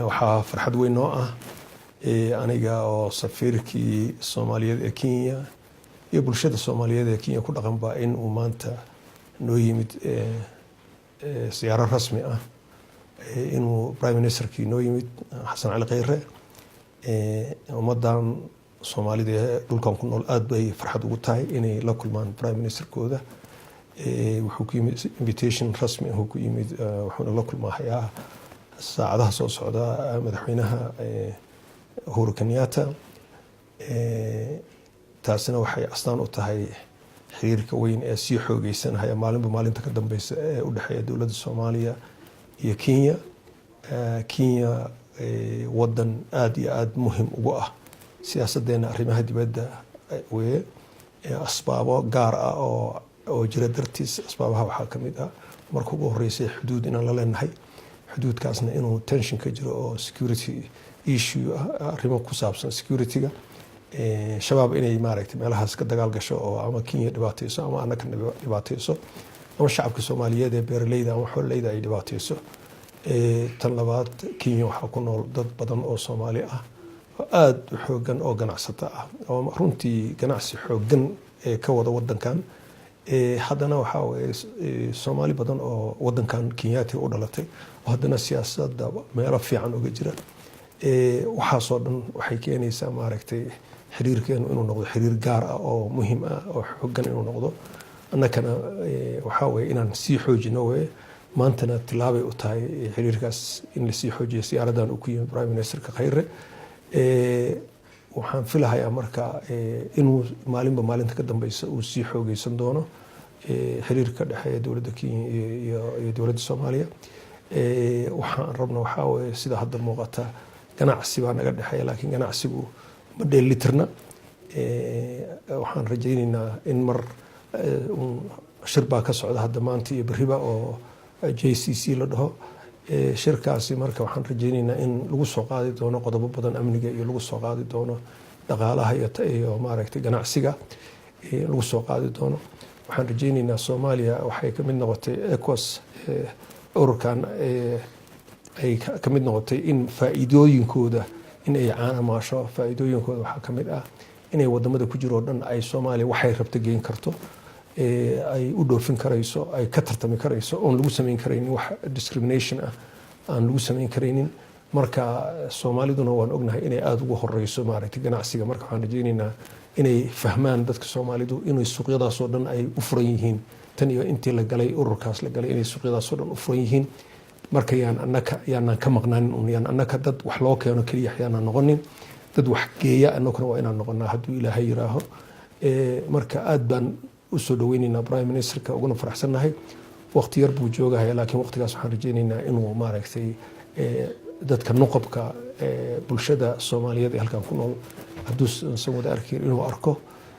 waxaa farxad weyn noo ah aniga oo safiirkii Soomaaliyeed ee Kenya iyo bulshada Soomaaliyeed ee Kenya ku dhaqanba in uu maanta noo yimid siyaaro rasmi ah inuu prime ministerkii noo yimid Xasan Cali Khayre ummadan Soomaalida ee dhulkan ku nool aad bay farxad ugu tahay inay la kulmaan prime ministerkooda wuxuu ku yimid invitation rasmi ah ku yimid wuxuuna la kulmayaa saacadaha soo socda madaxweynaha Uhuru Kenyatta taasina waxay astaan u tahay xiriirka weyn ee sii xoogeysanaya maalinta ka dambaysa ee u dhaxeeya dawladda Soomaaliya iyo Kenya. Kenya wadan aad iyo aad muhiim ugu ah siyaasadeena arrimaha dibadda weeye asbaabo gaar ah oo jira dartiis asbaabaha waxaa ka mid ah marka ugu horeysay xuduud inaan la leenahay xuduudkaasna inuu tension ka jiro oo security issue arrimo ku saabsan security-ga shabaab inay maaragtay meelahaas ka dagaal gasho oo ama Kenya dhibaatayso ama annaka dhibaatayso ama shacabka Soomaaliyeed ee beeraleyda ama xoololeyda ay dhibaatayso tan labaad Kenya waxaa ku nool dad badan oo Soomaali ah aad u xoogan oo ganacsato ah oo runtii ganacsi xoogan ka wada wadankan haddana waxaa weeye Soomaali badan oo wadankan Kenyaati u dhalatay oo haddana siyaasadda meelo fiican uga jira waxaasoo dhan waxay keenaysaa maaragtay xiriirkeenu inuu noqdo xiriir gaar ah oo muhiim ah oo xoogan inuu noqdo annakana waxaa weeye inaan sii xoojino weeye maantana tilaabay u tahay xiriirkaas in la sii xoojiyo siyaaradan uu ku yimid prime ministerka Khayre waxaan filahayaa marka inuu maalinta ka dambaysa uu sii xoogeysan doono xiriirka dhexeeya dawladda Kenya iyo dawladda Soomaaliya waxaan rabno waxaa weeye sida hadda muuqata ganacsi baa naga dhexeeya laakiin ganacsigu ma dheelitirna waxaan rajaynaynaa in mar shir baa ka socda hadda maanta iyo beriba oo JCC la dhaho shirkaasi marka waxaan rajaynaynaa in lagu soo qaadi doono qodobo badan amniga iyo lagu soo qaadi doono dhaqaalaha iyo maaragtay ganacsiga lagu soo qaadi doono waxaan rajaynaynaa Soomaaliya waxay ka mid noqotay ECOWAS ururkan ay ka mid noqotay in faa'iidooyinkooda in ay caanamaasho faa'iidooyinkooda waxaa ka mid ah inay wadamada ku jiro dhan ay Soomaaliya waxay rabto geyn karto ay u dhoofin karayso ay ka tartami karayso oo lagu sameyn karaynin wax discrimination ah aan lagu sameyn karaynin marka Soomaaliduna waan ognahay inay aad ugu horeyso maaragtay ganacsiga marka waxaan rajaynaynaa inay fahmaan dadka Soomaalidu inay suuqyadaas oo dhan ay u furan yihiin tan iyo intii la galay ururkaas la galay inay suuqyadaas oo dhan u furan yihiin marka yaan ka maqnaanin yaan annaka dad wax loo keeno kaliya yaan noqonin dad wax geeya annaguna waa inaan noqonaa hadduu Ilaahay yiraaho marka aad baan u soo dhaweynaynaa prime ministerka uguna faraxsanahay waqti yar buu joogahay laakiin waqtigaas waxaan rajaynaynaa inuu maaragtay dadka nuqabka bulshada Soomaaliyeed ee halkan ku nool hadduu san wada arkin inuu arko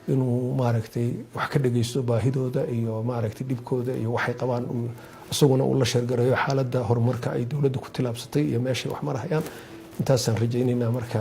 inuu maaragtay wax ka dhageysto baahidooda iyo maaragtay dhibkooda iyo waxay qabaan isaguna uu la sheergareeyo xaaladda horumarka ay dawladdu ku tilaabsatay iyo meesha wax marayaan intaasaan rajaynaynaa marka